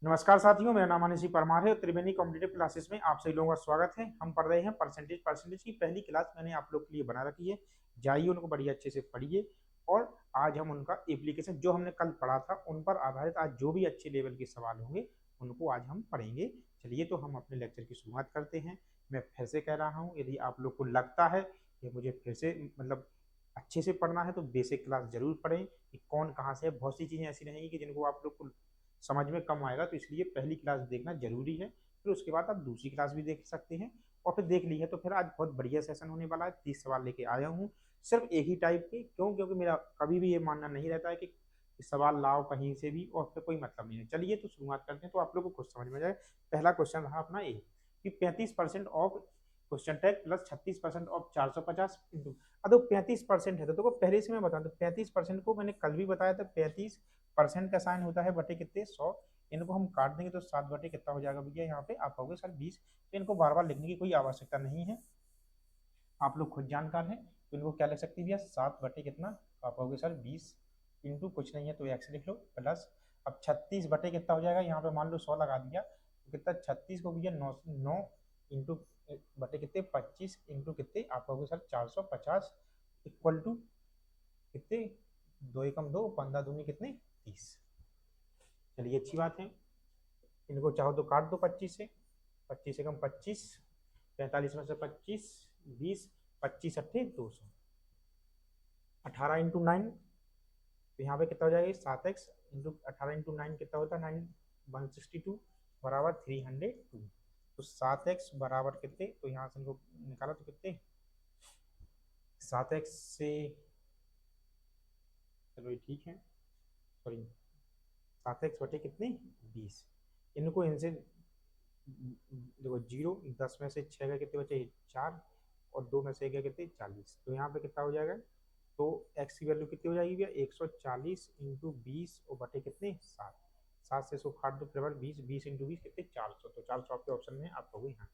नमस्कार साथियों, मेरा नाम अनिश परमार है। त्रिवेणी कॉम्पिटेटिव क्लासेस में आप सभी लोगों का स्वागत है। हम पढ़ रहे हैं परसेंटेज की पहली क्लास मैंने आप लोग के लिए बना रखी है। जाइए उनको बड़ी अच्छे से पढ़िए और आज हम उनका एप्लीकेशन जो हमने कल पढ़ा था उन पर आधारित आज जो भी अच्छे लेवल के सवाल होंगे उनको आज हम पढ़ेंगे। चलिए तो हम अपने लेक्चर की शुरुआत करते हैं। मैं फिर से कह रहा हूँ, यदि आप लोग को लगता है कि मुझे फिर से अच्छे से पढ़ना है तो बेसिक क्लास जरूर पढ़ें कि कौन कहाँ से है। बहुत सी चीज़ें ऐसी रहेंगी कि जिनको आप लोग को समझ में कम आएगा, तो इसलिए पहली क्लास देखना जरूरी है। फिर उसके बाद आप दूसरी क्लास भी देख सकते हैं और फिर देख ली है तो फिर आज बहुत बढ़िया सेशन होने वाला है। 30 सवाल लेके आया हूँ सिर्फ एक ही टाइप के। क्यों? क्योंकि मेरा कभी भी ये मानना नहीं रहता है कि सवाल लाओ कहीं से भी और फिर कोई मतलब नहीं है। चलिए तो शुरुआत करते हैं तो आप लोग को खुद समझ में जाए। पहला क्वेश्चन रहा अपना ए कि 35% of question tag plus 36% of 450 into. अब 35% है तो देखो पहले से मैं बता दूं 35% को मैंने कल भी बताया था। 35% का साइन होता है बटे कितने 100। इनको हम काट देंगे तो 7 बटे कितना हो जाएगा भैया, यहाँ पे आप कहोगे सर 20। तो इनको बार बार लिखने की कोई आवश्यकता नहीं है, आप लोग खुद जानकार हैं। तो इनको क्या लिख सकते हैं भैया 7 बटे कितना, तो आप कहोगे सर 20 इंटू कुछ नहीं है तो एक्स लिख लो प्लस। अब 36 बटे कितना हो जाएगा, यहाँ पे मान लो 100 लगा दिया तो कितना 36 को भैया 9 इंटू बटे कितने 25 इंटू कितने, आप कहोगे सर 450 इक्वल टू कितने, 2 एकम 2 15 दूनी कितने 30। चलिए अच्छी बात है। इनको चाहो तो काट दो 25 से, 25 एकम 25, 45 में से 25 20, 25 अट्ठे 200, 18 × 9 तो यहाँ पे कितना हो जाएगा 7x इंटू 18 × 9 कितना होता है 162 बराबर 302। तो 7x बराबर कितने, तो यहाँ से इनको निकाला तो कितने 7x से, चलो ये ठीक है, सॉरी 7x बटे कितने 20। इनको इनसे देखो 0 10 में से 6 का कितने बचे 4 और 2 में से 1 कितने 40। तो यहाँ पे कितना हो जाएगा, तो x की वैल्यू कितनी हो जाएगी भैया 140 इंटू 20 और बटे कितने 7। 7 से 100 काट दो फिर 20, 20 इंटू 20 कितने 400। तो 400 आपके ऑप्शन में आप लोग यहाँ है।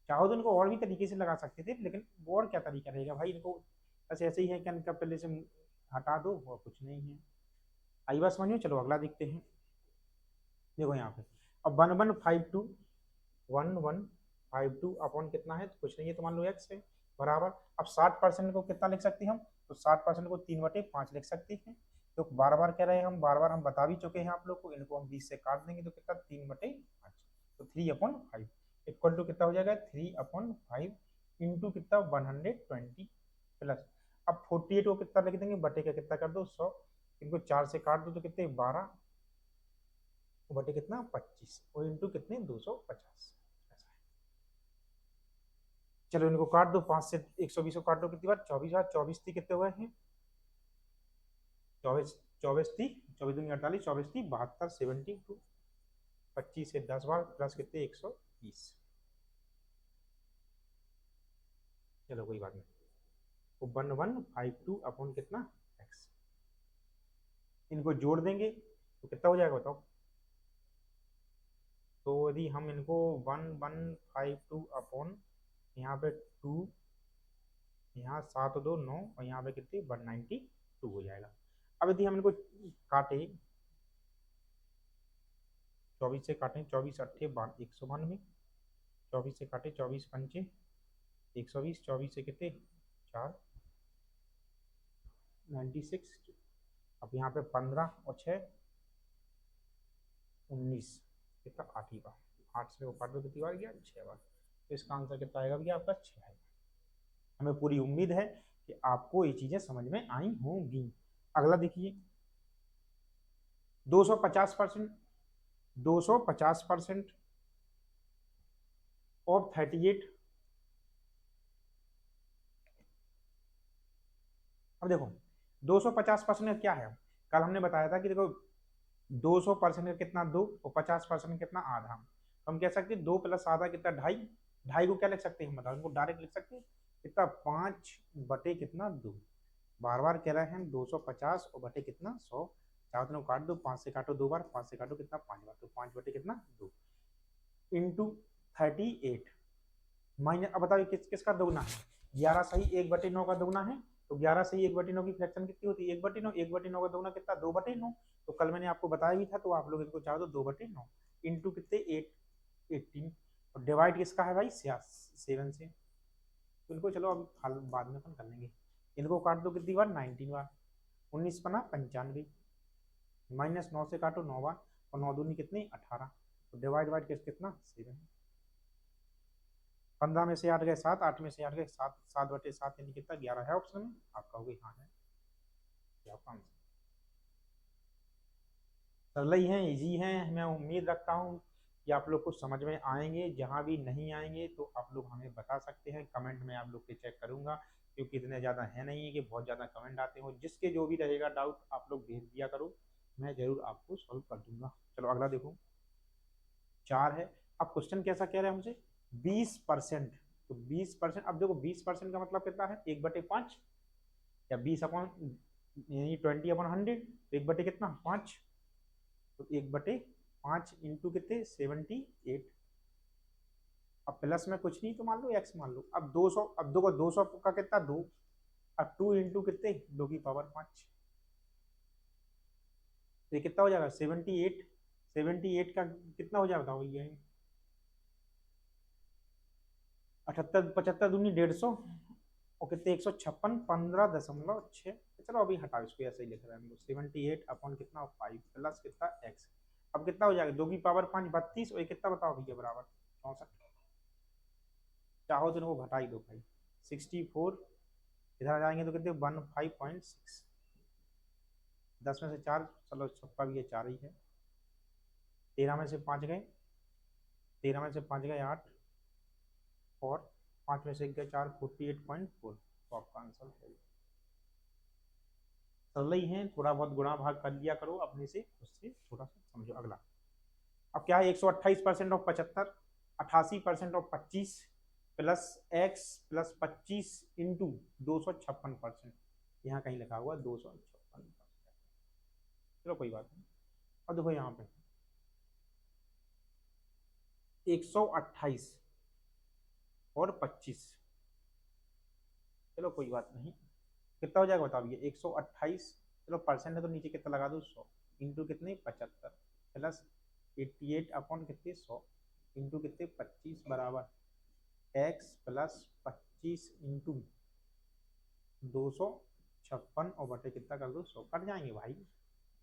चाहो तो इनको और भी तरीके से लगा सकते थे, लेकिन वो और क्या तरीका रहेगा भाई, इनको बस ऐसे ही है कि इनका पहले से हटा दो और कुछ नहीं है। आई बात समझ में। चलो अगला देखते हैं। देखो यहाँ पे अब 1152 अपॉन कितना है, तो कुछ नहीं है तो मान लो एक्स है बराबर। अब 60% को कितना लिख सकते हैं हम, तो 60% को 3/5 लिख सकते हैं। तो बार बार कह रहे हैं हम, बार बार हम बता भी चुके हैं आप लोग को। इनको हम 20 से काट देंगे तो कितना 3/5, तो 3/5 इक्वल टू कितना हो जाएगा 3/5 इंटू कितना 120 प्लस। अब 48 को कितना लिख देंगे बटे का कितना कर दो 100, इनको 4 से काट दो तो कितने 12 बटे कितना 25 और इंटू कितने 250। चलो इनको काट दो 5 से 120 को काट दो कितनी बार 24 बार, 24 थी कितने हुए हैं 24, 24 थी 24 दूनी 48, 24 थी 72 72, 25 से 10 बार प्लस कितने 120। चलो कोई बात नहीं। तो 1152 अपॉन कितना एक्स, इनको जोड़ देंगे तो कितना हो जाएगा बताओ। तो यदि हम इनको 1152 अपॉन यहाँ पे 2, यहाँ 7 2 9 और यहाँ पे कितनी 192 हो जाएगा। अब यदि हम इनको काटे 24 से काटें 24 अट्ठे 192, 24 से काटे 24 पंचे 120, 24 से कितने 4 96। अब यहाँ पे 15 और 6 19 कितना 8 ही बार, 8 से वो काट दो कितनी बार गया 6 बार। तो इसका आंसर कितना आएगा भैया आपका 6 आएगा। हमें पूरी उम्मीद है कि आपको ये चीजें समझ में आई होंगी। अगला देखिए 250% 250% ऑफ 38। अब देखो 250% क्या है, कल हमने बताया था कि देखो 200% का कितना 2 और 50% कितना आधा। तो हम कह सकते हैं 2 प्लस आधा कितना 2.5। 2.5 को क्या लिख सकते हैं हम बताओ, इनको डायरेक्ट लिख सकते हैं कितना 5 बटे कितना 2। बार बार कह रहे हैं 250 और बटे कितना 100। चाहो तो काट दो 5 से काटो 2 बार, 5 से काटो कितना 5 बार, तो 5 बटे कितना 2 इंटू 38 माइनस। अब बताओ किस किसका दोगुना है, 11 सही 1/9 का दोगुना है तो 11 से ही 1/9 की फ्रैक्शन कितनी होती है? 1/9। 1/9 का दोगुना कितना? 2/9। तो कल मैंने आपको बताया भी था, तो आप लोग इनको चाहो तो 2/9 इंटू कितने 18। और डिवाइड किसका है भाई? 7 से। तो इनको चलो अभी बाद में अपन कर लेंगे। इनको काट दो कितनी बार? 19 बार। 19 पना 95, -9 से काटो 9 बार, और 9 दूनी कितनी? 18। तो डिवाइड वाइड कितना? 7। 15 में से 8 गए 7, 8 में से 8 गए 7, 7/7 यानी कितना? 11 है ऑप्शन में। आप कहोगे हाँ है, क्या आपका आंसर? सरल ही है, इजी है। मैं उम्मीद रखता हूँ कि आप लोग को समझ में आएंगे। जहाँ भी नहीं आएंगे तो आप लोग हमें बता सकते हैं कमेंट में, आप लोग के चेक करूंगा, क्योंकि इतने ज़्यादा है नहीं है कि बहुत ज़्यादा कमेंट आते हो। जिसके जो भी रहेगा डाउट आप लोग भेज दिया करो, मैं जरूर आपको सॉल्व कर दूंगा। चलो अगला देखो, 4 है। अब क्वेश्चन कैसा कह रहे हैं हमसे? 20%। तो 20%, अब देखो 20% का मतलब कितना है? 1/5, या 20 अपॉन यानी 20/100, तो 1 बटे कितना? 5। तो 1/5 इंटू कितने? 78। अब प्लस में कुछ नहीं तो मान लो एक्स मान लो। अब 200, अब देखो 200 का कितना? 2। अब 2 इंटू कितने? 2 की पावर 5। तो ये कितना हो जाएगा? 78। 78 का कितना हो जाएगा बताओ? ये 78, 75 दूनी 150, और कितने? 156, 15.6। चलो अभी हटाओ इसको, ऐसे ही लिख रहे हैं हम लोग। 78 अपॉन कितना? 5 प्लस कितना? एक्स। अब कितना हो जाएगा? 2 की पावर 5 32, और ये कितना बताओ भैया? बराबर 64। चाहो तो इनको घटा ही दो भाई। 64 इधर आ जाएंगे तो कितने? 15.6। 10 में से 4, चलो छप्पा भी है 4 ही है। 13 में से 5 गए, 13 में से 5 गए 8, और 5 में से 1 गए 4, 48.4। तो आपका आंसर है। सरल ही है, थोड़ा बहुत गुणा भाग कर लिया करो अपने से, उससे थोड़ा सा समझो। अगला अब क्या है? 128% of 75, 88% of 25 plus x plus 25 into 256%। यहाँ कहीं लिखा हुआ 256%। चलो कोई बात नहीं। अब देखो यहाँ पे 128 और 25, चलो कोई बात नहीं, कितना हो जाएगा बताओ? ये 128, चलो परसेंट है तो नीचे कितना लगा दो? 100 इंटू कितने? 75 प्लस 88 अपॉन कितने? 100 इंटू कितने? 25 बराबर एक्स प्लस 25 इंटू 256, और बटे कितना कर दो? 100। कट जाएंगे भाई।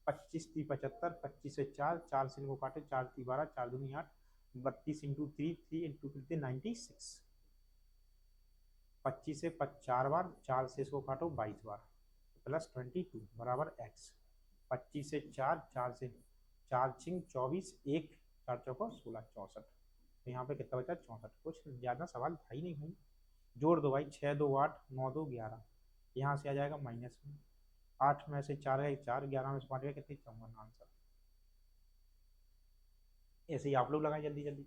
25×3 = 75, 25 से 4, 4 से इनको काटे, 4×3 = 12, 4×2 = 8, 32 इंटू 3, 3 इंटू कितने? 96। 25 से 4 बार, 4 से इसको काटो 22 बार, प्लस 22 बराबर एक्स। 25 से 4, 4 से 4×6 = 24, 1 4 चौको 16, 64। तो यहाँ पे कितना बचा? 64। कुछ ज़्यादा सवाल था ही नहीं भाई। जोड़ दो भाई, 6 2 8, 9 2 11। यहाँ से आ जाएगा माइनस में, 8 में से 4 गए 4, 11 में से 5 गए कितने? 54। आंसर ऐसे ही आप लोग लगाए जल्दी जल्दी।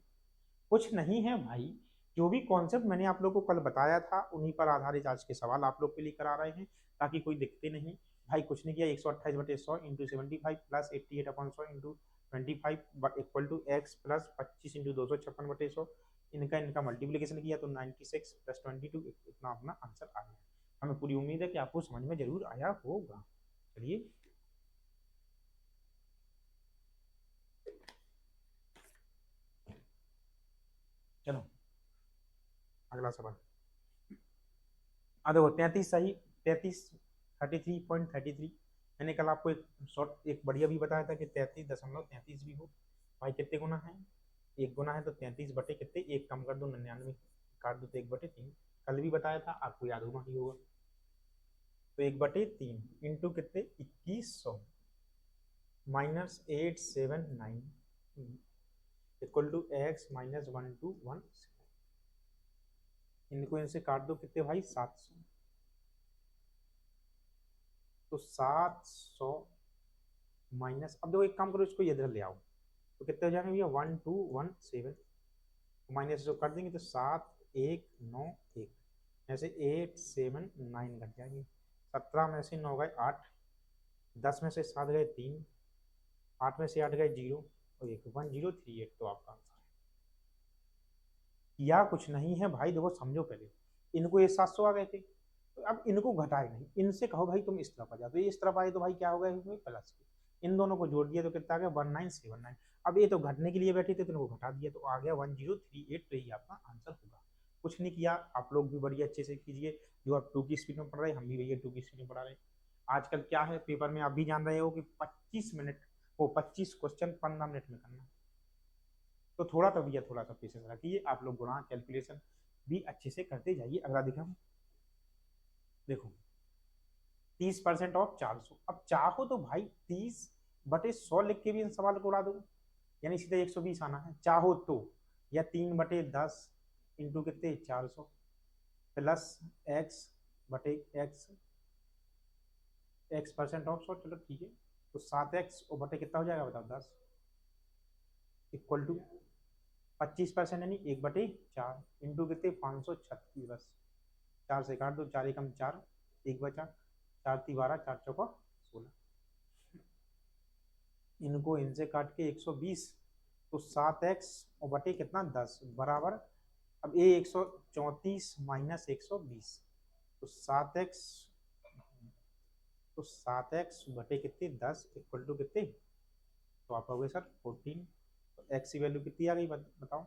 कुछ नहीं है भाई, जो भी कॉन्सेप्ट मैंने आप लोग को कल बताया था उन्हीं पर आधारित आज के सवाल आप लोग के लिए करा रहे हैं, ताकि कोई दिक्कते नहीं। भाई कुछ नहीं किया, 128/100 into 75 plus 88/100 into 25 equal to x plus 25 into 256/100। इनका इनका मल्टीप्लीकेशन किया तो 96 + 22, इतना अपना आंसर आ गया। हमें पूरी उम्मीद है कि आपको समझ में जरूर आया होगा। चलिए चलो अगला सवाल। देखो 33 सही, 33 33.33। मैंने कल आपको एक शॉर्ट एक बढ़िया भी बताया था कि 33.33 भी हो। भाई कितने गुना है? 1 गुना है, तो 33 बटे कितने? 1 कम कर दो, 99 काट दो तो 1/3। कल भी बताया था, आपको याद होगा ही होगा। तो 1/3 इंटू कितने? 2100 -879 इक्वल टू एक्स -1217। इनको इनसे काट दो कितने भाई? 700। तो 700 माइनस, अब देखो एक काम करो, इसको इधर ले आओ, तो कितने हो जाएंगे भैया? 1217। माइनस जो कर देंगे तो 7191, ऐसे 879 घट जाएंगे। 17 में से 9 गए 8, 10 में से 7 गए 3, 8 में से 8 गए 0, और 1038। तो आपका आंसर है। या कुछ नहीं है भाई, देखो समझो पहले, इनको ये 700 आ गए थे, तो अब इनको घटाए नहीं, इनसे कहो भाई तुम इस तरफ आ जाओ, तो ये इस तरफ आए तो भाई क्या होगा इसमें प्लस, इन दोनों को जोड़ दिया तो कितना आ गया 1979। अब ये तो घटने के लिए बैठे थे तो इनको घटा दिया तो आ गया 1038, तो यही आपका आंसर होगा। कुछ नहीं किया, आप लोग भी बड़ी अच्छे से कीजिए, जो आप 2 की स्पीड में पढ़ रहे हैं हम भी भैया 2 की स्पीड में पढ़ा रहे हैं। आजकल क्या है पेपर में आप भी जान रहे हो कि 25 मिनट, वो 25 क्वेश्चन 15 मिनट में करना, तो थोड़ा तो भैया थोड़ा सा पेशेंस रखिए, आप लोग गुणा कैलकुलेशन भी अच्छे से करते जाइए। अगला दिखा, देखो 30% ऑफ 400, अब चाहो तो भाई 30/100 लिख के भी इन सवाल को उड़ा दो, यानी सीधे 120 आना है चाहो तो, या 3/10 इंटू कितने 400 प्लस x/x, x% ऑफ 100, चलो ठीक है, तो 7x और बटे कितना हो जाएगा बताओ 10, इक्वल टू 25% यानी 1/4 इंटू कितने 536, बस 4 से काट दो, 4 एकम 4, 1 बचा, 4×3 = 12, 4×4 = 16, इनको इनसे काट के 120, तो 7x और बटे कितना 10 बराबर, अब ये 134 माइनस 120, तो 7x, तो 7x बटे कितने 10 इक्वल टू कितने, तो आप कहोगे सर 14, तो x की वैल्यू कितनी आ गई बताओ,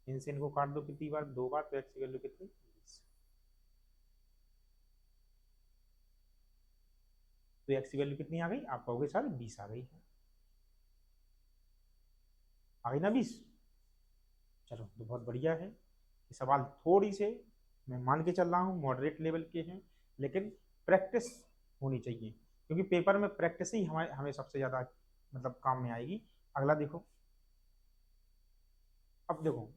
इनसे इनको काट दो कितनी बार 2 बार, तो x की वैल्यू कितनी 20, तो x की वैल्यू कितनी आ गई, आप कहोगे सर 20 आ गई है, आ गई ना 20। चलो तो बहुत बढ़िया है, ये सवाल थोड़ी से मैं मान के चल रहा हूँ मॉडरेट लेवल के हैं, लेकिन प्रैक्टिस होनी चाहिए, क्योंकि पेपर में प्रैक्टिस ही हमें हमें सबसे ज़्यादा मतलब काम में आएगी। अगला देखो, अब देखो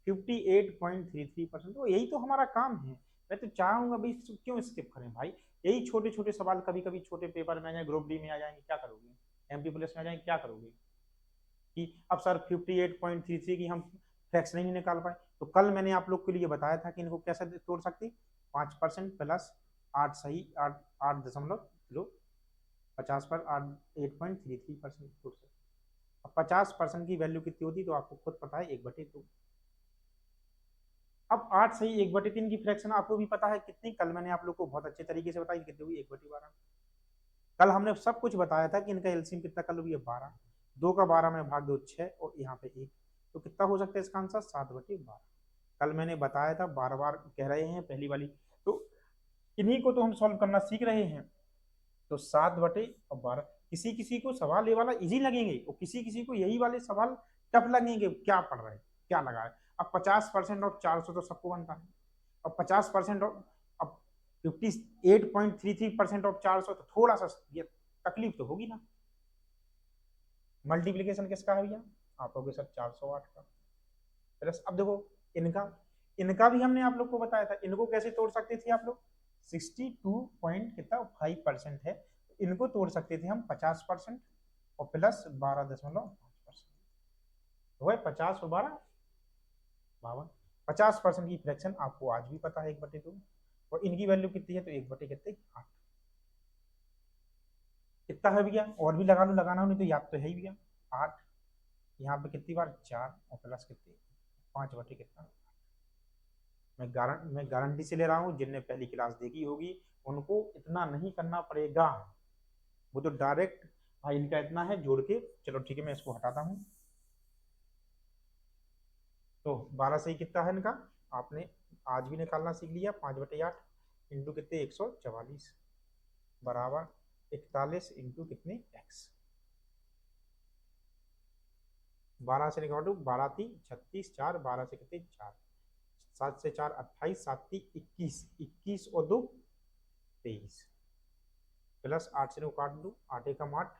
58.33%, तो यही तो हमारा काम है। मैं तो चाहूंगा भाई क्यों स्किप करें भाई, यही छोटे छोटे सवाल कभी कभी छोटे पेपर में आ जाए, ग्रुप डी में आ जाएंगे क्या करोगे, MP पुलिस में आ जाएंगे क्या करोगे, कि अब सर 58.33 की हम फ्रैक्शन ही नहीं निकाल पाए, तो कल मैंने आप लोग के लिए बताया था कि इनको कैसे तोड़ सकती, 5% प्लस 8 सही 8.50 तोड़ सकते। अब 50% की वैल्यू कितनी होती तो आपको खुद पता है 1/2, अब 8 सही 1/3 की फ्रैक्शन आपको भी पता है कितनी, कल मैंने आप लोग को बहुत अच्छे तरीके से बताई कितनी हुई 1/12, कल हमने सब कुछ बताया था कि इनका एलसीएम कितना कल हुई है 12, 2 का 12 में भाग दो 6 और यहाँ पे 1, तो कितना हो सकता है इसका आंसर 7/12, कल मैंने बताया था, बार बार कह रहे हैं पहली वाली, तो इन्हीं को तो हम सॉल्व करना सीख रहे हैं, तो 7/12, किसी किसी को सवाल ये वाला इजी लगेंगे और किसी किसी को यही वाले सवाल टफ लगेंगे, क्या पढ़ रहे हैं क्या लगा है। अब 50% ऑफ 400 तो सबको बनता है, अब 50% ऑफ, अब 58.33% ऑफ 400, तो थोड़ा सा ये तकलीफ तो होगी ना। मल्टीप्लीकेशन किसका है भैया, आप लोग सर 408 का, प्लस अब देखो इनका, इनका भी हमने आप लोग को बताया था, इनको कैसे तोड़ सकते थे आप लोग, 62.5% है, इनको तोड़ सकते थे हम 50% और प्लस 12.5%, तो है 50 और 12 52, 50% की फ्रैक्शन आपको आज भी पता है 1/2, और इनकी वैल्यू कितनी है तो 1/8, कितना है भैया, और भी लगा लो लगाना हो नहीं तो याद तो है ही भैया 8, यहाँ पे कितनी बार 4 और प्लस कितनी 5 कितना, मैं गारंटी से ले रहा हूँ जिनने पहली क्लास देखी होगी उनको इतना नहीं करना पड़ेगा, वो तो डायरेक्ट भाई इनका इतना है जोड़ के, चलो ठीक है मैं इसको हटाता हूँ, तो 12 से ही कितना है इनका, आपने आज भी निकालना सीख लिया, 5/8 इंटू कितने 144 बराबर 41 इंटू कितने एक्स, 12 से निकालो 12×3 = 36, 4 12 से कितने 4, 7 से 4 28, 7×3 = 21, 21 और 2 23, प्लस 8 से काट दो 8 एकम 8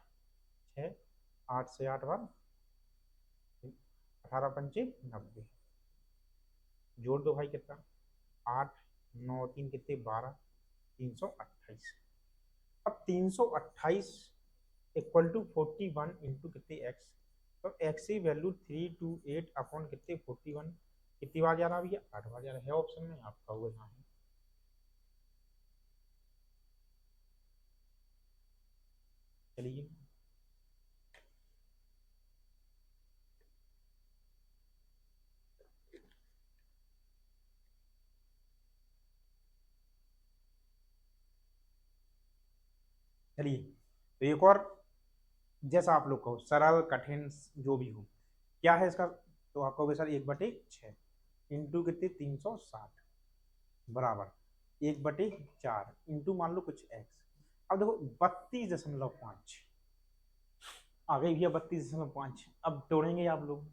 6, 8 से 8 बार 18×5 = 90, जोड़ दो भाई कितना 8 9 3 कितने 12, 328, अब 328 इक्वल टू 41 इंटू कितने एक्स, तो एक्स की वैल्यू 328 अपॉन कितने 41, कितनी बार जा रहा है भैया 8 बार जा रहा है ऑप्शन में आपका वो यहाँ है। चलिए चलिए, तो एक और, जैसा आप लोग कहो, सरल कठिन जो भी हो, क्या है इसका, तो आप कहोगे सर 1/6 इंटू कितने 360 बराबर 1/4 इंटू मान लो कुछ एक्स। अब देखो 32.5 आ गई भैया, 32.5। अब तोड़ेंगे आप लोग।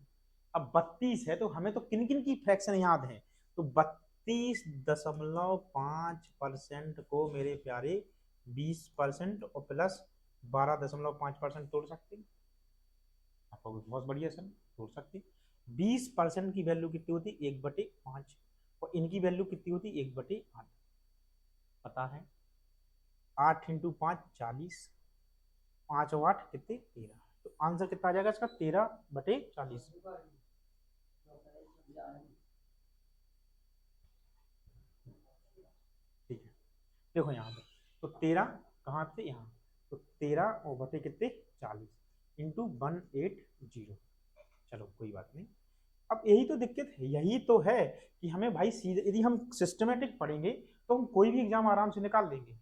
अब 32 है तो हमें तो किन किन की फ्रैक्शन याद है, तो 32.5% को मेरे प्यारे 20% और प्लस 12.5% तोड़ सकते हैं। आपको बहुत बढ़िया सर, तोड़ सकते हैं। 20% की वैल्यू कितनी होती है 1/5, और इनकी वैल्यू कितनी होती है 1/8। पता है 8 इंटू 5 40, 5 और 8 कितने 13, तो आंसर कितना आ जाएगा इसका 13/40। ठीक है, देखो यहाँ पे तो 13 कहाँ से यहाँ, तो 13 और बटे कितने 40 इंटू 180। चलो कोई बात नहीं। अब यही तो दिक्कत है, यही तो है कि हमें भाई सीधे यदि हम सिस्टमेटिक पढ़ेंगे तो हम कोई भी एग्जाम आराम से निकाल लेंगे।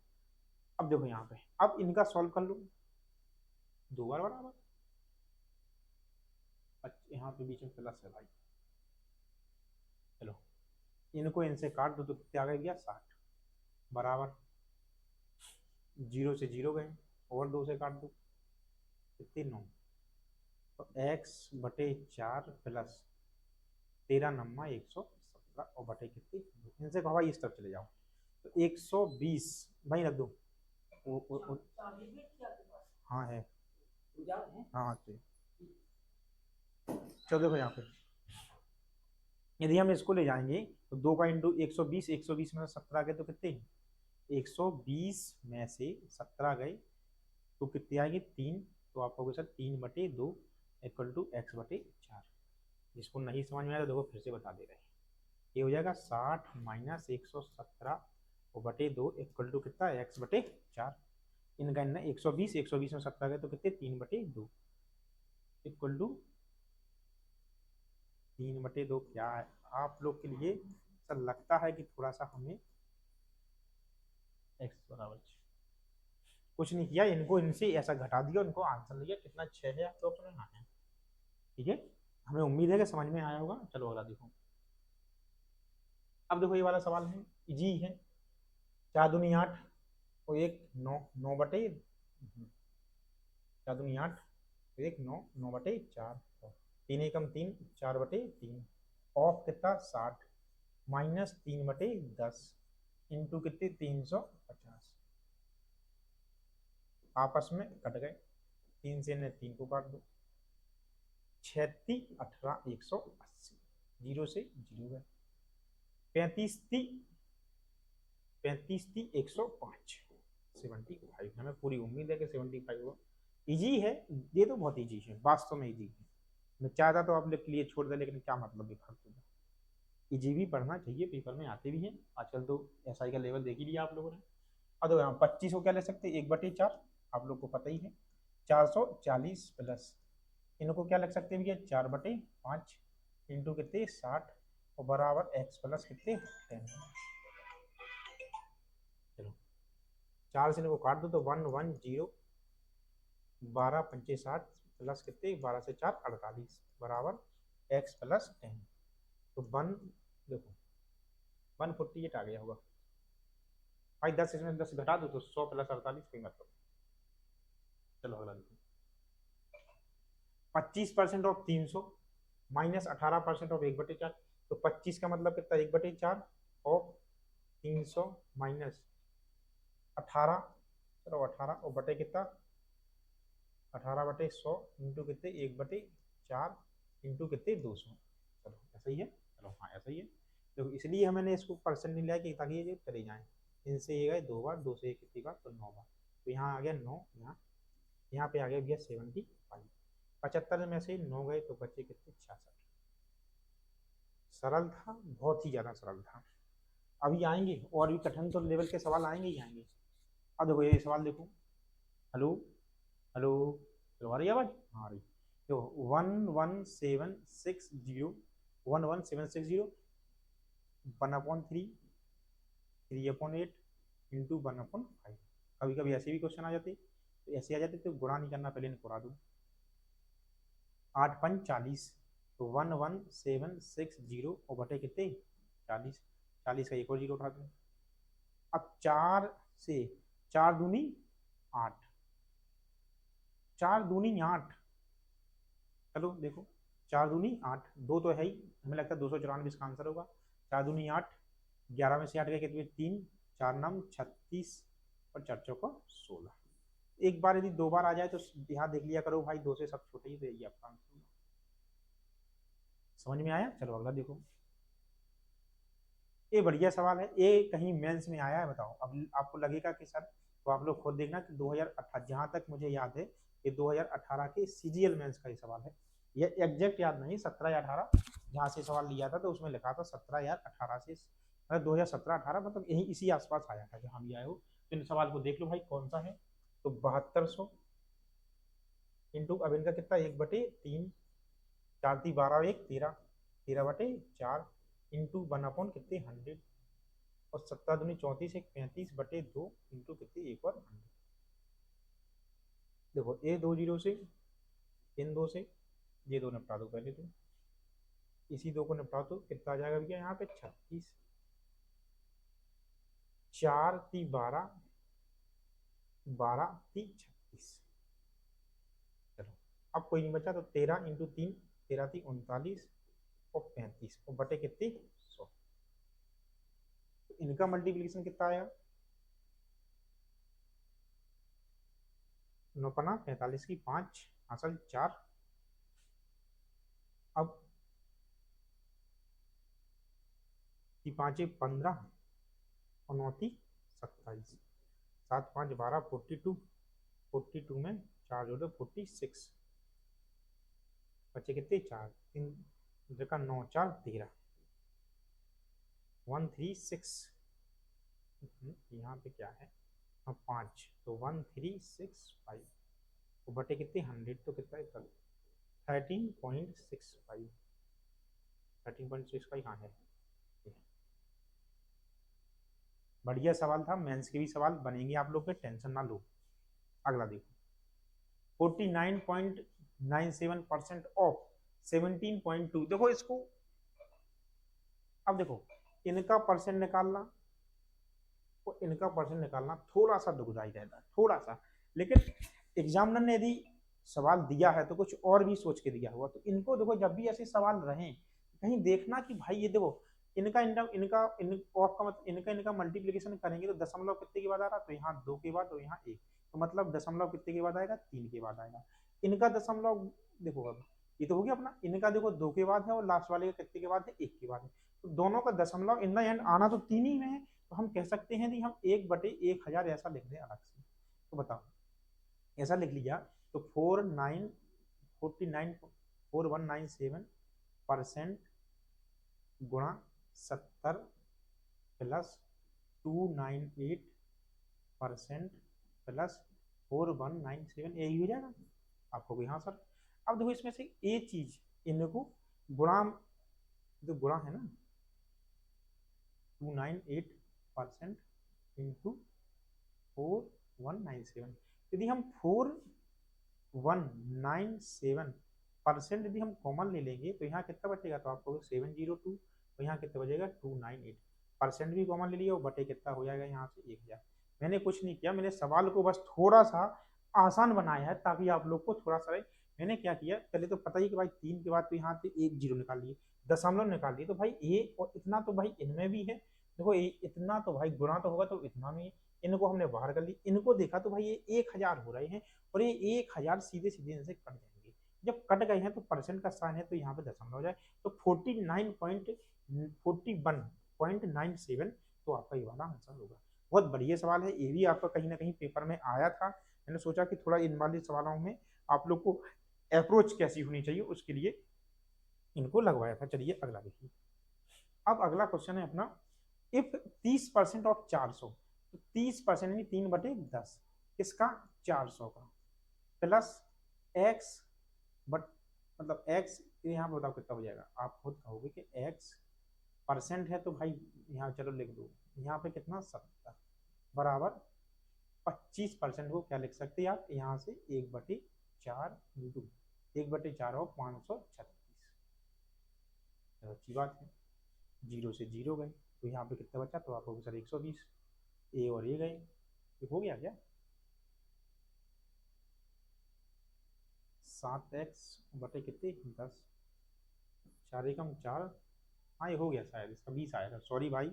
अब देखो यहाँ पे, अब इनका सॉल्व कर लो, 2 बार बराबर। अच्छा यहाँ पे बीच में प्लस है भाई, चलो इनको इनसे काट दो तो क्या आ गया 60 बराबर, 0 से 0 गए, और 2 से काट दो कितने 9, तो x/4 प्लस 13 9 117 और बटे कितनी, इनसे कहो भाई इस तरफ चले जाओ, तो 120 भाई रख दो। हाँ है, हाँ हाँ तो चलो देखो यहाँ पे, यदि हम इसको ले जाएंगे तो 2 का इंटू 120, 120 में 17 गए तो कितने, 120 में से 17 गए तो कितनी आएगी 3, तो आप कहोगे सर 3/2 इक्वल टू x/4। जिसको नहीं समझ में आया तो देखो फिर से बता दे रहे हैं, ये हो जाएगा 60 माइनस 117 और बटे 2 इक्वल टू कितना x/4। इनका इनने 120, 120 में 17 गए तो कितने 3/2 इक्वल टू 3/2 क्या है आप लोग के लिए सर, लगता है कि थोड़ा सा हमें x बराबर कुछ नहीं किया, इनको इनसे ऐसा घटा दिया, उनको आंसर लिया कितना 6 है आप लोग में आया। ठीक है, हमें उम्मीद है कि समझ में आया होगा। चलो अगला देखो। अब देखो ये वाला सवाल है, इजी है। 4 दूनी 8 और 1 9, 9/, 4 दूनी 8 1 9, 9/4, 3 एकम 3, 4/3 ऑफ कितना 60 माइनस 3/10 इंटू कितने 350, आपस में कट गए, 3 से 3 को काट दो, 36 18 180, 0 से 0 गए, 35 75, हमें पूरी उम्मीद है कि 75 होगा। इजी है, ये तो बहुत इजी है, वास्तव में इजी है। मैं चाहता तो आप लोग के लिए छोड़ दे, लेकिन क्या मतलब भी फालतू का, इजी भी पढ़ना चाहिए, पेपर में आते भी हैं आजकल, तो एसआई का लेवल देख ही लिया आप लोगों ने। अब देखो यहाँ 25 को क्या ले सकते हैं 1/4, आप लोग को पता ही है, 440 प्लस इनको क्या लग सकते हैं भैया 4/5 इंटू कितने 60 और बराबर x प्लस कितने 10। चलो 4 से इनको काट दो तो 110, 12 5 60 प्लस कितने 12 से 4 48 बराबर x प्लस 10, तो 1 देखो 148 आ गया होगा भाई, 10 इसमें 10 घटा दो तो 100 प्लस 48 कोई मतलब। चलो अगला देखो, 25% ऑफ 300 माइनस 18% ऑफ 1/4, तो 25 का मतलब कितना 1/4 ऑफ 300 माइनस 18, चलो 18 और बटे कितना 18/100 इंटू कितने 1/4 इंटू कितने 200। चलो ऐसा ही है, चलो हाँ ऐसा ही है। तो इसलिए मैंने इसको परसेंट नहीं लिया कि ताकि ये चले जाएं, इनसे ये गए 2 बार, 2 से कितनी बार तो 9 बार, तो यहाँ आ गया 9, यहाँ पे आ गया भैया 75, 75 में से 9 गए तो बचे कितने 66। सरल था, बहुत ही ज़्यादा सरल था। अभी आएंगे और भी कठिन तो लेवल के सवाल आएंगे ही आएंगे। अब देखो ये सवाल देखो, हेलो हेलो, चलो आ रही है आवाज, हाँ आ रही। तो 11760 1/3 3/8 इंटू 1/5, कभी कभी ऐसे भी क्वेश्चन आ जाते तो ऐसे आ जाते, तो गुणा नहीं करना, पहले इनको उड़ा दूँ। 8×5 = 40, तो 11760 और बटे कितने 40, 40 का एक और जीरो उठा दूँ। अब 4 से 4 दूनी 8, 4 दूनी 8, चलो देखो 4 दूनी 8, 2 तो है ही, हमें लगता है 294 इसका आंसर होगा। 4 दूनी 8, 11 में से 8 गए कितने 3, 4 9 36 और 4 चौको 16। एक बार यदि 2 बार आ जाए तो यहाँ देख लिया करो भाई, 2 से सब छोटे ही, तो यही आपका आंसर होगा। समझ में आया? चलो अगला देखो, ये बढ़िया सवाल है, ये कहीं मेंस में आया है, बताओ। अब आपको लगेगा कि सर, तो आप लोग खुद देखना कि 2018, जहां तक मुझे याद है ये 2018 के सीजीएल मेंस का ही सवाल है। ये एग्जैक्ट याद नहीं, 17 या 18 जहां से सवाल लिया था, तो उसमें लिखा था 17 या 18 से, मतलब 2017-18, मतलब यही इसी आसपास आया था जहां भी आए हो। तो इन सवाल को देख लो भाई कौन सा है। तो 7200 इंटू, अब इनका कितना 1/3, 4 × 12 1 13, 13/4 इंटू 1/, कितने 100, और 17 दूनी 34 1 35/2 इंटू कितने एक और 100। देखो ये 2 जीरो से, इन 2 से ये 2 निपटा दो पहले, तो इसी 2 को निपटा दो, कितना आ जाएगा भैया यहाँ पे 36, 4 × 12, 12 × 36। चलो अब कोई नहीं बचा, तो 13 इंटू 3, 13 × 3 39 और 35 और बटे कितने 100। तो इनका मल्टीप्लीकेशन कितना आया, 9 पन्ना 45 की 5 असल 4। अब 5 15 और 9 27, 7 5 12 42, 42 में 4 जोड़ो 46, बच्चे कितने 4, 3 जगह 9 4 13, 136। यहाँ पे क्या है, अब 5, तो 1365 तो बटे कितने 100, तो कितना 13.65, 13.65 कहाँ है। बढ़िया सवाल था, मेंस के भी सवाल बनेंगे आप लोग के, टेंशन ना लो। अगला देखो, 49.97% ऑफ 17.2, देखो इसको, अब देखो इनका परसेंट निकालना और इनका परसेंट निकालना थोड़ा सा दुखदाई रहता है, थोड़ा सा, लेकिन एग्जामिनर ने यदि सवाल दिया है तो कुछ और भी सोच के दिया हुआ। तो इनको देखो, जब भी ऐसे सवाल रहे कहीं देखना कि भाई ये देखो इनका इनका इनका ऑफ का मतलब इनका मल्टीप्लीकेशन करेंगे तो दशमलव कितने के बाद आ रहा, तो यहाँ 2 के बाद और यहाँ 1, तो मतलब दशमलव कितने के बाद आएगा 3 के बाद आएगा। इनका दशमलव देखो, अब ये तो हो गया अपना, इनका देखो 2 के बाद है और लास्ट वाले का कितने के बाद है 1 के बाद है, तो दोनों का दशमलव इन द एंड आना तो 3 ही में है। तो हम कह सकते हैं कि हम 1/1000 ऐसा लिख दें अलग से। तो बताओ ऐसा लिख लिया, तो 4197% गुणा 70 प्लस 298% प्लस 4197, यही हो जाएगा आपको भी। हाँ सर, अब देखो इसमें से एक चीज, इनको गुणा, जो गुणा है ना 298% इंटू 4197, यदि हम 4197% यदि हम कॉमन ले लेंगे तो यहाँ कितना बचेगा, तो आपको 702, तो यहाँ कितना बचेगा 298%, भी कॉमन ले लिया और बटे कितना हो जाएगा यहाँ से 1000। मैंने कुछ नहीं किया, मैंने सवाल को बस थोड़ा सा आसान बनाया है ताकि आप लोग को थोड़ा सा। मैंने क्या किया, पहले तो पता ही कि भाई 3 के बाद तो यहाँ से 1 जीरो निकाल लिए, दशमलव निकाल लिए, तो भाई ये और इतना तो भाई इनमें भी है, देखो ये इतना तो भाई गुणा तो होगा तो इतना में, इनको हमने बाहर कर ली, इनको देखा तो भाई ये 1000 हो रहे हैं और ये 1000 सीधे सीधे इनसे कट जाएंगे। जब कट गए हैं तो परसेंट का साइन है तो यहाँ पे दशमलव हो जाए, तो 49.41.97 तो आपका ये वाला आंसर होगा। बहुत बढ़िया सवाल है, ये भी आपका कहीं ना कहीं पेपर में आया था। मैंने सोचा कि थोड़ा इन वाले सवालों में आप लोग को अप्रोच कैसी होनी चाहिए उसके लिए इनको लगवाया था। चलिए अगला देखिए, अब अगला क्वेश्चन है अपना, इफ 30% ऑफ 400, तो 30% यानी 3/10 किसका 400 का, प्लस एक्स बट मतलब एक्स, यहाँ बताओ कितना हो जाएगा, आप खुद कहोगे कि एक्स परसेंट है तो भाई यहाँ चलो लिख दो, यहाँ पे कितना 70 बराबर 25% को क्या लिख सकते हैं आप यहाँ से 1/4 इंटू 1/4 और 536। अच्छी बात है, जीरो से जीरो गए तो यहाँ पे कितना बचा, तो आप होगा सर 120। ए और ए गए, ये हो गया क्या, 7x/, कितने 10, 4 एकम 4। हाँ ये हो गया शायद, इसका 20 आया था, सॉरी भाई।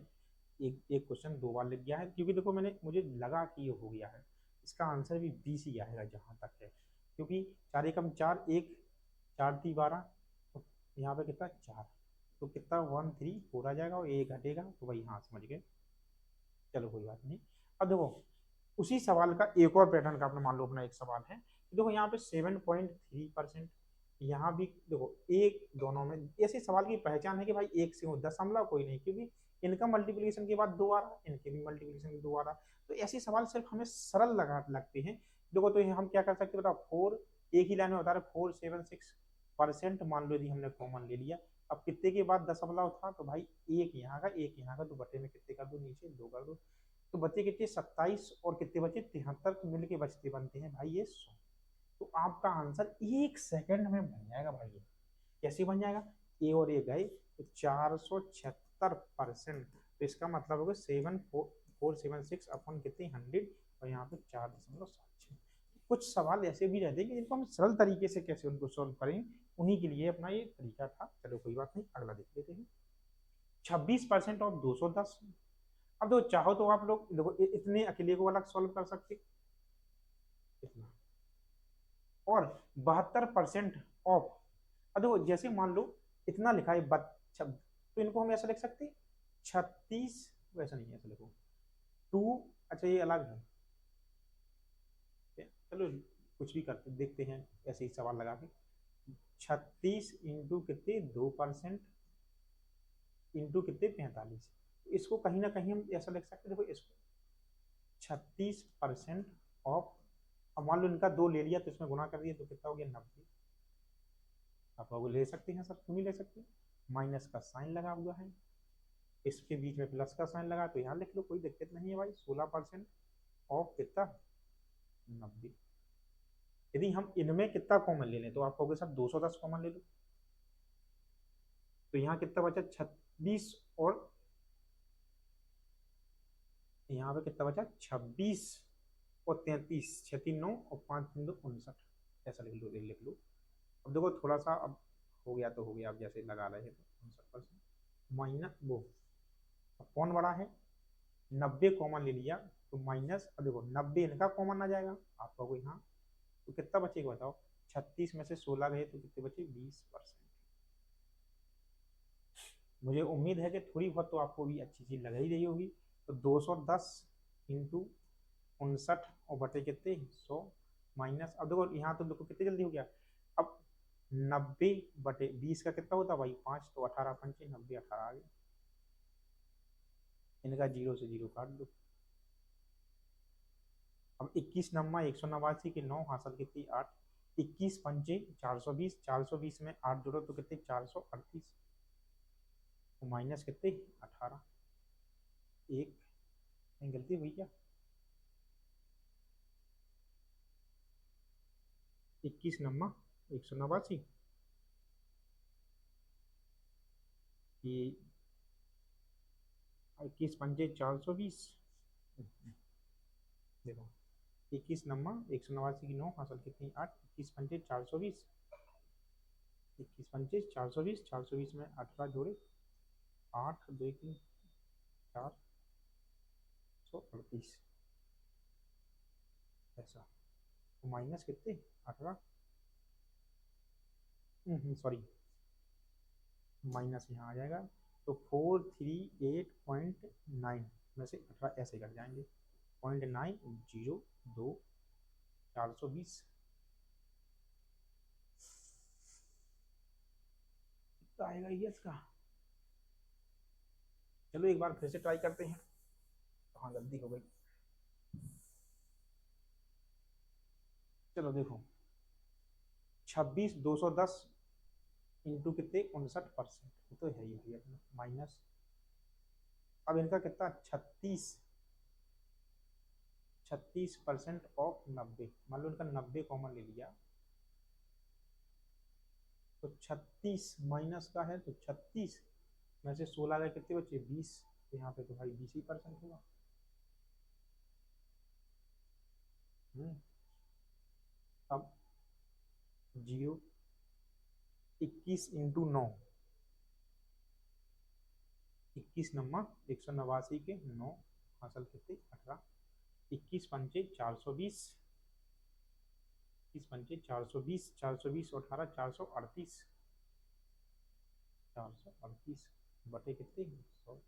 एक एक क्वेश्चन दो बार लिख गया है, क्योंकि देखो मुझे लगा कि ये हो गया है। इसका आंसर भी 20 ही आएगा जहाँ तक है, क्योंकि 4 एकम 4, एक 4 × 12, तो यहाँ पे कितना 4, तो कितना 134 आ जाएगा, और ये घटेगा तो भाई हाँ समझ गए। चलो कोई बात नहीं। अब देखो उसी सवाल का एक और पैटर्न का अपना मान लो अपना एक सवाल है। देखो यहाँ पे 7.3%, यहाँ भी देखो एक, दोनों में ऐसे सवाल की पहचान है कि भाई एक से हो दशमलव कोई नहीं, क्योंकि इनका मल्टीप्लिकेशन के बाद 2 आ रहा, इनके भी मल्टीप्लिकेशन के 2 आ रहा। तो ऐसे सवाल सिर्फ हमें सरल लगा लगते हैं। देखो तो हम क्या कर सकते हैं बताओ, 4 एक ही लाइन में बता रहे, 476% मान लो यदि हमने कॉमन ले लिया। अब कितने के बाद दशमलव था, तो भाई एक यहाँ का एक यहाँ का, तो बटे में कितने कर दो, नीचे 2 कर दो, तो बचे कितने 27, और कितने बचे 73, तो मिलके बचते बनते हैं भाई ये 100। तो आपका आंसर 1 सेकंड में बन जाएगा भाई। ये कैसे बन जाएगा, ए और ए गए तो 476%, तो इसका मतलब होगा 7476 अपन कितने 100, और यहाँ पे 4.76। कुछ सवाल ऐसे भी रहते हैं कि जिनको हम सरल तरीके से कैसे उनको सोल्व करें, उन्हीं के लिए अपना ये तरीका था। चलो कोई बात नहीं, अगला देख लेते हैं। 26% और 210। अब देखो चाहो तो आप लोग देखो इतने अकेले को अलग सॉल्व कर सकते, इतना, और 72% ऑफ। अब देखो जैसे मान लो इतना लिखा है तो इनको हम ऐसा लिख सकते हैं 36, वैसा नहीं है, ऐसा लिखो 2, अच्छा ये अलग है, चलो कुछ भी करते देखते हैं, ऐसे ही सवाल लगा के 36 इंटू कितने 2% इंटू कितने 45। इसको कहीं ना कहीं हम ऐसा लिख सकते देखो, इसको 36% ऑफ। अब मान लो इनका 2 ले लिया तो इसमें गुना कर दिया, तो कितना हो गया 90। आप लोग ले सकते हैं सर, क्यों नहीं ले सकते, माइनस का साइन लगा हुआ है, इसके बीच में प्लस का साइन लगा, तो यहाँ लिख लो, कोई दिक्कत नहीं है भाई। 16% ऑफ कितना 90। यदि हम इनमें कितना कॉमन ले लें, तो आप कहोगे सर 210 कॉमन ले लो, तो यहाँ कितना बचा 26, और यहाँ पे कितना बचा 26 और 33, 6 3 9 और 5 3 2 59, ऐसा लिख लो। अब देखो थोड़ा सा अब हो गया तो हो गया, अब जैसे लगा रहे हैं तो 59% माइनस वो, अब कौन बड़ा है 90 कॉमन ले लिया, तो माइनस, अब देखो 90 इनका कॉमन आ जाएगा, आप कहोगे हाँ, तो कितना बचेगा बताओ, 36 में से 16 गए तो कितने बचे 20%। मुझे उम्मीद है कि थोड़ी बहुत तो आपको भी अच्छी चीज लग ही रही होगी। तो 210 इंटू 59 और बटे कितने 100, माइनस, अब देखो यहाँ तो देखो कितनी जल्दी हो गया। अब 90/20 का कितना होता भाई 5, तो 18 पंचे 90, 18 आ गया। इनका जीरो से जीरो काट दो। अब 21 नम्मा 189 के 9 हासिल कितनी 8, 21 पंचे 420, 420 में 8 जोड़ो तो कितने 438, तो माइनस कितने 18। एक नहीं गलती हुई क्या, 21 नम्मा 189 ये 21 पंजे 420, देखो 21 नम्मा 189 की 9 हासिल कितनी 8, 21 पंचे 420, 21 पंचे 420, 420 में 18 जोड़े 8 2 3 438, ऐसा, तो माइनस कितने 18, सॉरी माइनस यहाँ आ जाएगा, तो 438.9 में से 18 ऐसे कट जाएंगे, 0.902 420 आएगा ये इसका। चलो एक बार फिर से ट्राई करते हैं, हाँ गलती हो गई। चलो देखो 26 210 इंटू कितने 59%, तो है ही अपना माइनस, अब इनका कितना 36 36% ऑफ 90, मान लो इनका 90 कॉमन ले लिया, तो 36 माइनस का है, तो 36 में से 16 गए कितने बचे, 20, तो यहाँ पे तो भाई 20% होगा। अब 0, 21 इंटू 9, 21 नम्मा 189 के 9 हासिल कितने 18, 21 पंचे 420, 21 पंचे 420, 420 और 18 438, 438 बटे कितने 100,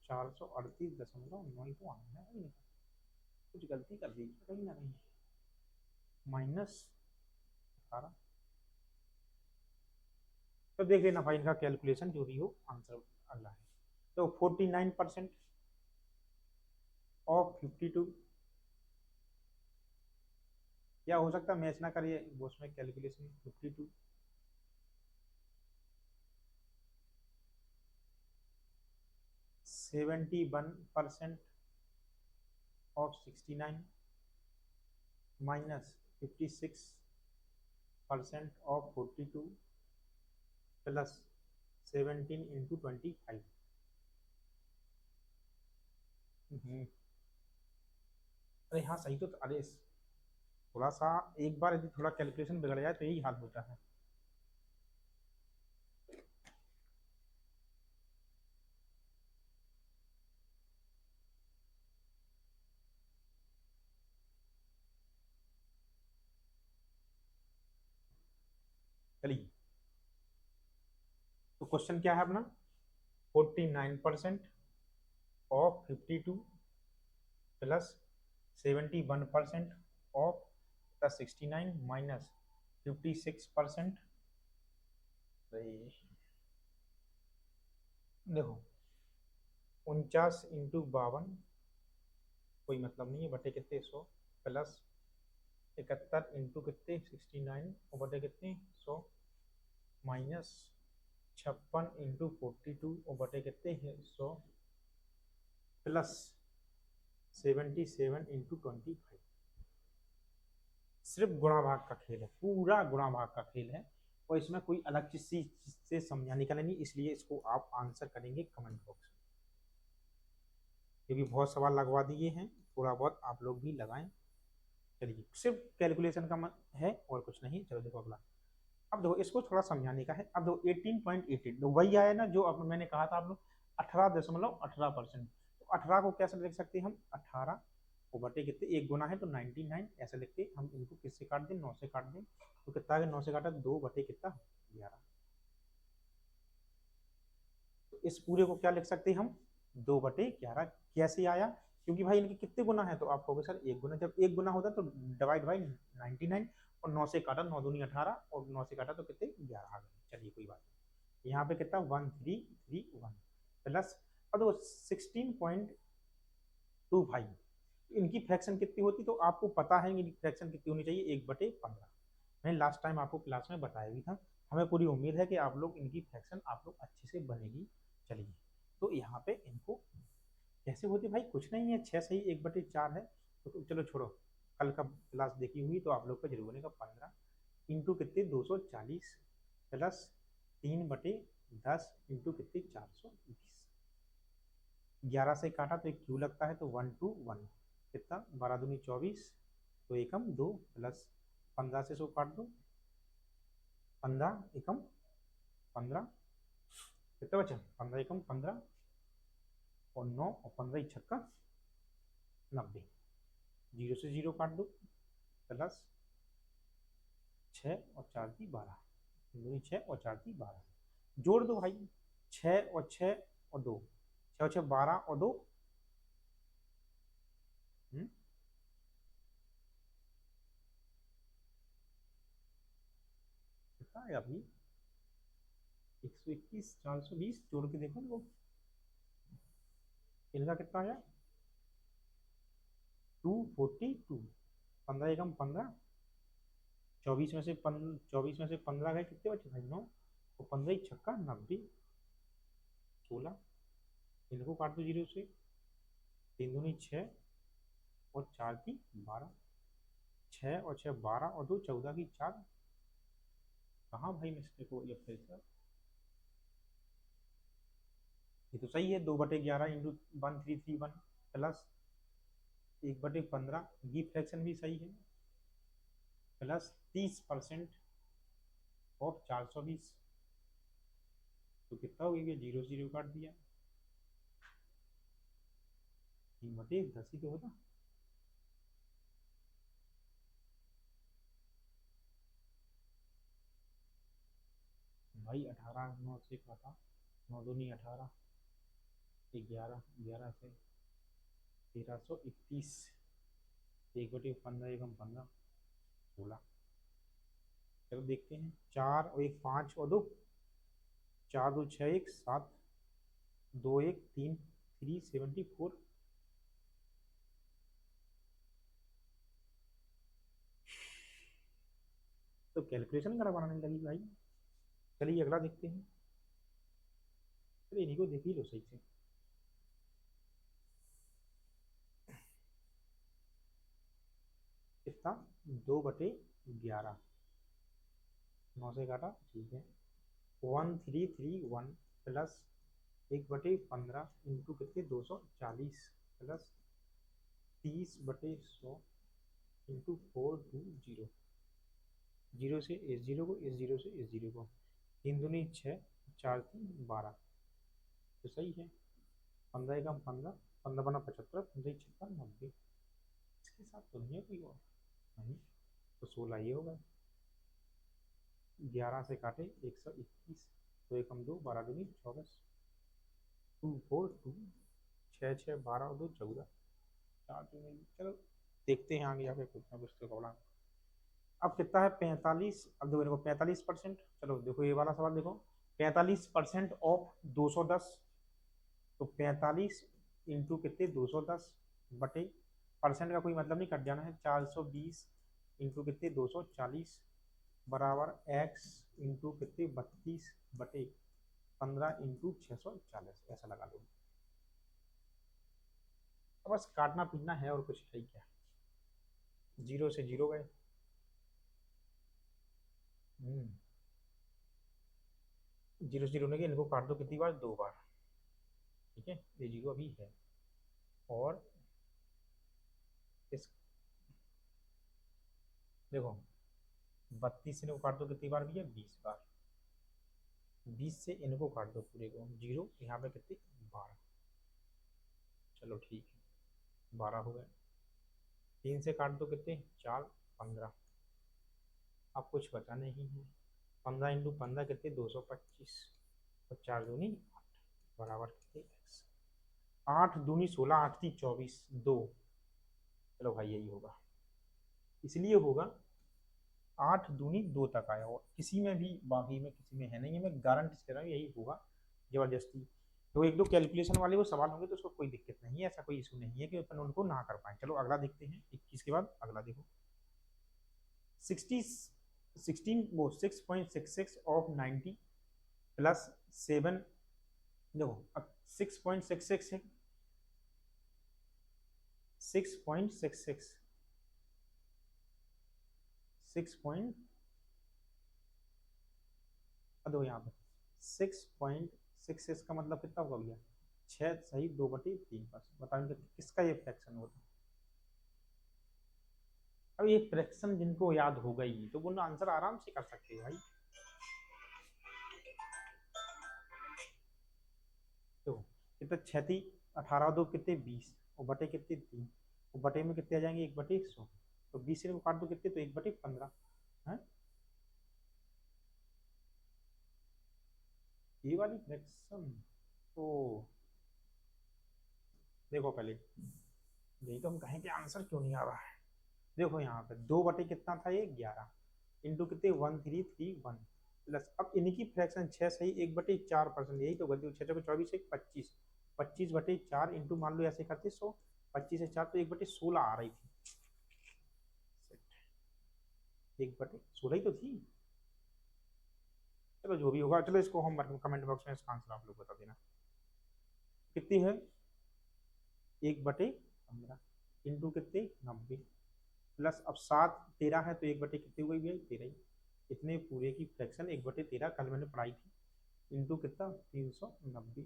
438.9 तो आना है, कुछ गलती कर दी कहीं ना कहीं, -18। तो देख लेना भाई इनका कैलकुलेशन जो भी हो, आंसर अगला है। तो 49% ऑफ 52, क्या हो सकता है, मैच ना करिए वो उसमें calculation. 52 71% of 69 minus 56% of 42 plus 17 into 25। अरे हाँ सही तो, अरे थोड़ा सा एक बार यदि थोड़ा कैलकुलेशन बिगड़ जाए तो यही हाल होता है। चलिए, तो क्वेश्चन क्या है अपना, 49% of 52 plus 71% of plus 69 minus 56%। देखो 49 इंटू 52 कोई मतलब नहीं है, बटे कितने 100, प्लस 71 इंटू कितने 69 और बटे कितने 100, माइनस 56 इंटू 42 और बटे कितने 100, प्लस 77 इंटू 25। सिर्फ गुणा भाग का खेल है, पूरा गुणा भाग का खेल है, और इसमें कोई अलग चीज से समझाने का नहीं, इसलिए इसको आप आंसर करेंगे कमेंट बॉक्स में, क्योंकि बहुत सवाल लगवा दिए हैं, थोड़ा बहुत आप लोग भी लगाएं। चलिए, सिर्फ कैलकुलेशन का है और कुछ नहीं। चलो देखो अगला, अब देखो इसको थोड़ा समझाने का है। अब देखो 18.88 तो वही आया ना जो अब मैंने कहा था आप लोग, 18.18%। तो 18 को कैसे लिख सकते हैं हम, 18 को बटे कितने, एक गुना है तो 99 ऐसे लिखते हम, इनको किससे काट दें, 9 से काट दें, तो कितना है 9 से काटा 2 बटे कितना 11। तो इस पूरे को क्या लिख सकते हैं हम, 2/11। कैसे आया, क्योंकि भाई इनके कितने गुना है, तो आप कहोगे सर एक गुना, जब एक गुना होता है तो डिवाइड बाई 99, और 9 से काटा 9 दूनी 18 और 9 से काटा तो कितने 11 आ गए। चलिए कोई बात नहीं, यहाँ पे कितना 1331 प्लस, अब देखो 16.25, इनकी फ्रैक्शन कितनी होती, तो आपको पता है इनकी फ्रैक्शन कितनी होनी चाहिए, 1/15। मैंने लास्ट टाइम आपको क्लास में बताया भी था। हमें पूरी उम्मीद है कि आप लोग इनकी फ्रैक्शन आप लोग अच्छे से बनेगी। चलिए, तो यहाँ पे इनको कैसे होती भाई, कुछ नहीं है, 6 सही 1/4 है, तो चलो छोड़ो, कल का क्लास देखी हुई तो आप लोग का जरूर बनेगा। 15 इंटू कितने 240 प्लस 3/10 इंटू कितने 420, 11 से काटा तो एक क्यू लगता है, तो 1 2 1 कितना 12 दूनी 24, तो एकम 2 प्लस 15 से 100 काट दो, 15 एकम 15 कितना बचा, 15 एकम 15 और 9 और 15 छक्का 90, 0 से 0 काट दो, प्लस 6 और 4 की 12, 6 और 4 की 12, जोड़ दो भाई, 6 और 6 और 2, 6 और 6 12 और 2, कितना है अभी 121, 420, जोड़ के देखो वो इनका कितना आया 242, 15 एकम 15, 24 में से 15 गए कितने बचे भाई 9, और 15 छक्का 90, 16, इनको काट दो 0 से, तीन दूनी 6 और 4 की 12, 6 और 6 12 और 2 14 की 4। कहाँ भाई मिस्टेक हो गई फिर से? ये तो सही है, 2/11 इंटू 1331 प्लस 1/15, ये फ्रैक्शन भी सही है, प्लस 30% ऑफ 420। तो कितना हो गया? जीरो जीरो काट दिया, 3/10 ही तो होता। भाई 18 9 से काटा, 9 दूनी 18, 11, 11 से 1331, 1/15, एकम 15, 16। चलो देखते हैं, 4 और 1 5 और 2, 4 2 6 1 7, 2 1 3, 374। तो कैलकुलेशन करा बनाने लगी भाई। चलिए अगला देखते हैं। चलिए इन्हीं को देख ही लो सही से। कितना? 2/11, 9 से काटा, ठीक है। 1331 प्लस 1/15 इंटू कितने 240 प्लस 30/100 इंटू 420। जीरो से इस जीरो को, इस जीरो से इस जीरो को, तीन दूनी 6, 4 3 12। तो सही है। 15 एकम 15, 15 बना 75, 15 56 90। इसके साथ तो नहीं है कोई और, नहीं। तो 16 ये होगा। 11 से काटे 121, तो एकम 2, 12 दूनी 24, 242, 6 6 12 और 2 14, 4 2 नहीं। चलो देखते हैं आगे जाके कुछ ना कुछ तो होगा। अब कितना है? 45। अब देखो देखो 45%। चलो देखो ये वाला सवाल देखो, 45% ऑफ 210। तो 45 इंटू कितने 210 बटे, परसेंट का कोई मतलब नहीं, कट जाना है। 420 इंटू कितने 240 बराबर एक्स इंटू कितने 32 बटे 15 इंटू 640, ऐसा लगा लो। तो बस काटना पीटना है और कुछ है ही क्या। जीरो से जीरो गए। जीरो से जीरो होने के इनको काट दो कितनी बार? 2 बार। ठीक है, ये जीरो अभी है। और इस देखो 32 से इनको काट दो कितनी बार भैया? 20 बार। 20 से इनको काट दो पूरे को, जीरो यहाँ पे कितनी? 12। चलो ठीक है, 12 हो गए। 3 से काट दो कितने? 4 15। अब कुछ बचा नहीं है। 15 इंटू 15 कितने? 225 और 4 दूनी 8 बराबर कितने? एक्स। 8 दूनी 16, 8 थी 24, 2। चलो भाई यही होगा, इसलिए होगा 8 दूनी 2 तक आया हो किसी में भी, बाकी में किसी में है नहीं है। मैं गारंटी से कह रहा हूँ यही होगा जबरदस्ती। तो एक दो कैलकुलेशन वाले वो सवाल होंगे तो उसको कोई दिक्कत नहीं है, ऐसा कोई इशू नहीं है कि अपन उनको ना कर पाए। चलो अगला देखते हैं, 21 के बाद अगला देखो। 60 16 वो 6.66 ऑफ 90 प्लस 7। देखो अब 6.66 है, 6.66, 6 देखो यहाँ पे 6.66 का मतलब कितना होगा भैया? 6 सही 2/3 पर। बताओ किसका ये फ्रैक्शन होता है? अब ये फ्रैक्शन जिनको याद हो गई तो वो आंसर आराम से कर सकते हैं भाई। तो कितने 6 थी, 18 2 कितने 20, और बटे कितने 3, और बटे में कितने आ जाएंगे? 1/100। तो 20 से काट दो कितने? तो 1/15 है। ये वाली फ्रैक्शन तो देखो पहले, यही तो हम कहें कि आंसर क्यों नहीं आ रहा है। देखो यहाँ पे 2 बटे कितना था ये? 11 इंटू कितने 1331 प्लस, अब इनकी फ्रैक्शन 6 सही 1/4%। यही तो गलती, 6 24 1 25, 25/4 इंटू मान लो ऐसे करते 100, 25 से 4 तो 1/16 आ रही थी। 1/16 ही तो थी। चलो जो भी होगा, चलो इसको हम कमेंट बॉक्स में इसका आंसर आप लोग बता देना कितनी है। 1/15 इंटू कितने 90 प्लस अब 7 13 है तो 1/, कितनी हो गई भैया 13 ही। इतने पूरे की फ्रैक्शन 1/13 कल मैंने पढ़ाई थी इंटू कितना 390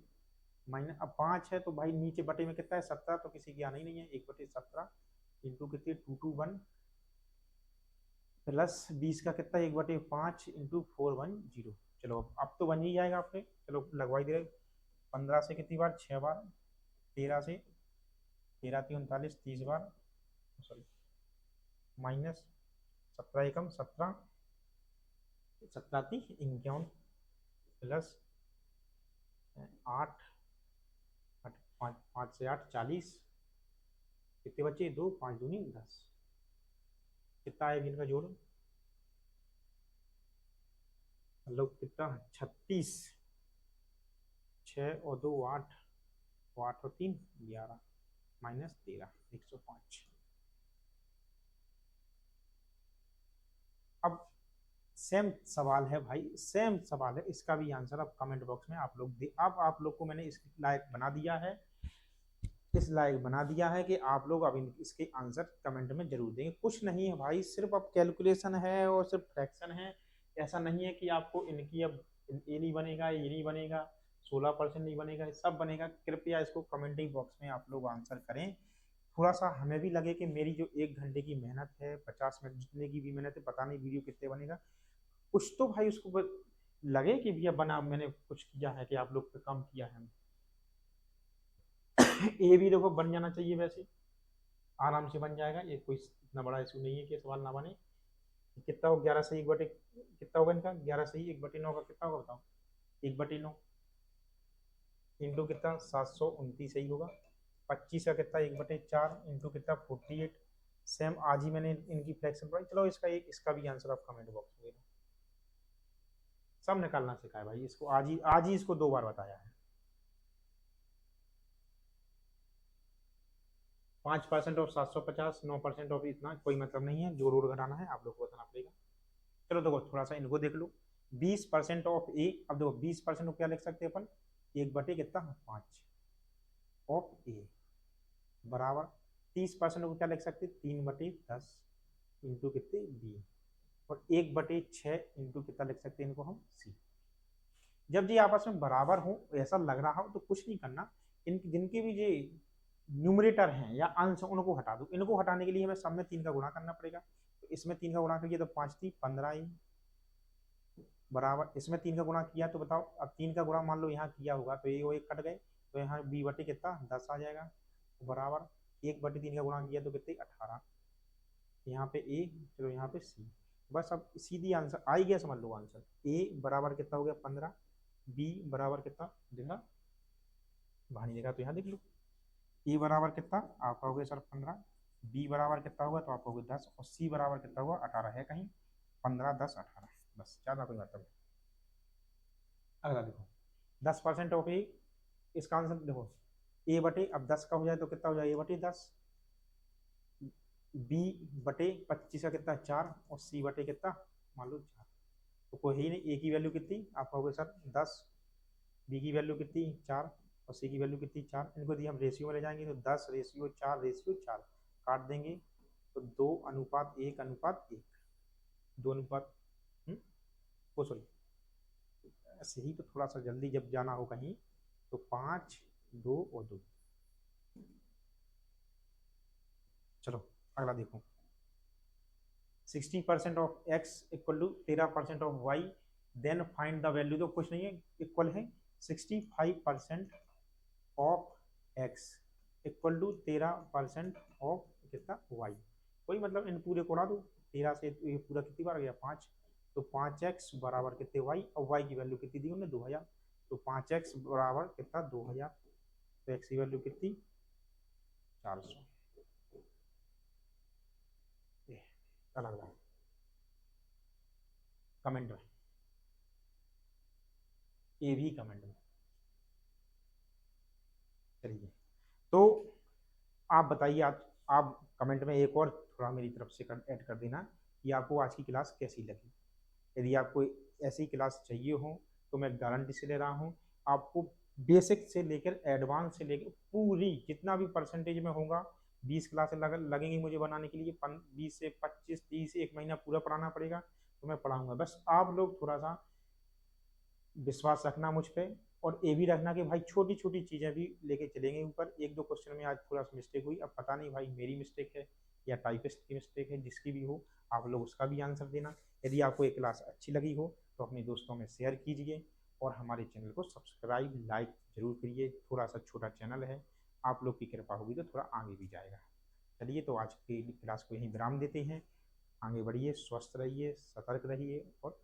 माइनस अब 5 है तो भाई नीचे बटे में कितना है 17 तो किसी की आना ही नहीं है 1/17 इंटू कितने 221 प्लस 20 का कितना 1/5 इंटू 410। चलो अब तो बन ही जाएगा आपने चलो लगवाई दे रहे 15 से कितनी बार 6 बार 13 से 13 3 39 30 बार सॉरी माइनस 17 एकम 17 17 51 प्लस 8 5 से 8 40 कितने बच्चे 2 5 दूनी 10 कितना है इनका जोड़ मतलब कितना 36 6 और 2 8 8 और 3 11 माइनस 13 105। अब सेम सवाल है भाई सेम सवाल है इसका भी आंसर अब कमेंट बॉक्स में आप लोग दे अब आप लोग को मैंने इस लायक बना दिया है इस लायक बना दिया है कि आप लोग अब इसके आंसर कमेंट में जरूर देंगे कुछ नहीं है भाई सिर्फ अब कैलकुलेशन है और सिर्फ फ्रैक्शन है ऐसा नहीं है कि आपको इनकी अब ये नहीं बनेगा ये नहीं बनेगा 16% नहीं बनेगा सब बनेगा कृपया इसको कमेंटिंग बॉक्स में आप लोग आंसर करें थोड़ा सा हमें भी लगे कि मेरी जो 1 घंटे की मेहनत है 50 मिनट जितने की भी मेहनत है पता नहीं वीडियो कितने बनेगा कुछ तो भाई उसको लगे कि भैया बना मैंने कुछ किया है कि आप लोग पे कम किया है ये भी देखो बन जाना चाहिए वैसे आराम से बन जाएगा ये कोई इतना बड़ा इशू नहीं है कि सवाल ना बने कितना हो 11 से 1/, कितना होगा इनका 11 से 1/9 का कितना होगा बताओ 1/9 इंटू कितना 729 सही होगा 25 का कितना 1/4 इंटू कितना 48 सेम आज ही मैंने इनकी फ्रैक्शन पढ़ाई चलो इसका भी आंसर आप कमेंट बॉक्स में सब निकालना सिखाया भाई इसको आज ही इसको 2 बार बताया है 5% ऑफ 750 9% ऑफ इतना कोई मतलब नहीं है जो रोड घटाना है आप लोग को बताना पड़ेगा चलो देखो थोड़ा सा इनको देख लो 20% ऑफ ए अब देखो 20% ऑफ क्या लिख सकते हैं अपन 1/, कितना 5 ऑफ ए बराबर 30% को क्या लिख सकते 3/10 इंटू कितने बी और 1/6 इंटू कितना लिख सकते हैं इनको हम सी जब जी आपस में बराबर हो ऐसा लग रहा हो तो कुछ नहीं करना इन जिनके भी ये न्यूमरेटर हैं या अंश उनको हटा दो इनको हटाने के लिए हमें सब में 3 का गुणा करना पड़ेगा तो इसमें 3 का गुणा करिए तो 5 3 15 ही बराबर इसमें 3 का गुणा किया तो बताओ अब 3 का गुणा मान लो यहाँ किया होगा तो ये वो एक कट गए तो यहाँ b/, कितना 10 आ जाएगा तो बराबर 1/3 का गुणा किया तो कितने 18 यहाँ पे ए चलो यहाँ पे सी बस अब सीधी आंसर आ ही गया समझ लो आंसर ए बराबर कितना हो गया 15 बी बराबर कितना देखा वहाँ नहीं देखा तो यहाँ देख लो ए बराबर कितना आप कहोगे सर 15 बी बराबर कितना होगा तो आप कहोगे 10 और सी बराबर कितना होगा 18 है कहीं 15 10 18 बस ज़्यादा कोई मतलब नहीं अगला देखो 10% ऑफ ए इसका आंसर देखो a/, अब 10 का हो जाए तो कितना हो जाए a/10 b/25 का कितना 4 और c/, कितना मान लो 4 तो कोई ही नहीं a की वैल्यू कितनी आप कहोगे सर 10 b की वैल्यू कितनी 4 और c की वैल्यू कितनी 4 इनको दिए हम रेशियो में ले जाएंगे तो 10:4:4 काट देंगे तो 2:1:1 2 वो सॉरी ऐसे ही तो थोड़ा सा जल्दी जब जाना हो कहीं तो 5 2 और 2 चलो अगला देखो 60% of x equal to 13% of y then find the value तो कुछ नहीं है इक्वल है 65% of x equal to 13% of कितना y कोई मतलब इन पूरे को उड़ा दो 13 से ये पूरा कितनी बार गया 5 तो 5x बराबर कितने y और y की वैल्यू कितनी दी उन्होंने 2000 तो 5x बराबर कितना 2000 तो x की वैल्यू कितनी 400 अलग अलग कमेंट में ये भी कमेंट में चलिए तो आप बताइए आप कमेंट में एक और थोड़ा मेरी तरफ से ऐड कर देना कि आपको आज की क्लास कैसी लगी यदि आपको ऐसी क्लास चाहिए हो तो मैं गारंटी से ले रहा हूँ आपको बेसिक से लेकर एडवांस से लेकर पूरी जितना भी परसेंटेज में होगा, 20 क्लास लगेंगी मुझे बनाने के लिए, 20 से 25 30 एक महीना पूरा पढ़ाना पड़ेगा, तो मैं पढ़ाऊंगा। बस आप लोग थोड़ा सा विश्वास रखना मुझ पे, और ये भी रखना कि भाई छोटी छोटी चीज़ें भी लेके चलेंगे ऊपर। एक दो क्वेश्चन में आज थोड़ा सा मिस्टेक हुई, अब पता नहीं भाई मेरी मिस्टेक है या टाइपिस्ट की मिस्टेक है, जिसकी भी हो आप लोग उसका भी आंसर देना। यदि आपको ये क्लास अच्छी लगी हो तो अपने दोस्तों में शेयर कीजिए, और हमारे चैनल को सब्सक्राइब लाइक जरूर करिए। थोड़ा सा छोटा चैनल है, आप लोग की कृपा होगी तो थोड़ा आगे भी जाएगा। चलिए, तो आज की क्लास को यहीं विराम देते हैं। आगे बढ़िए, स्वस्थ रहिए, सतर्क रहिए और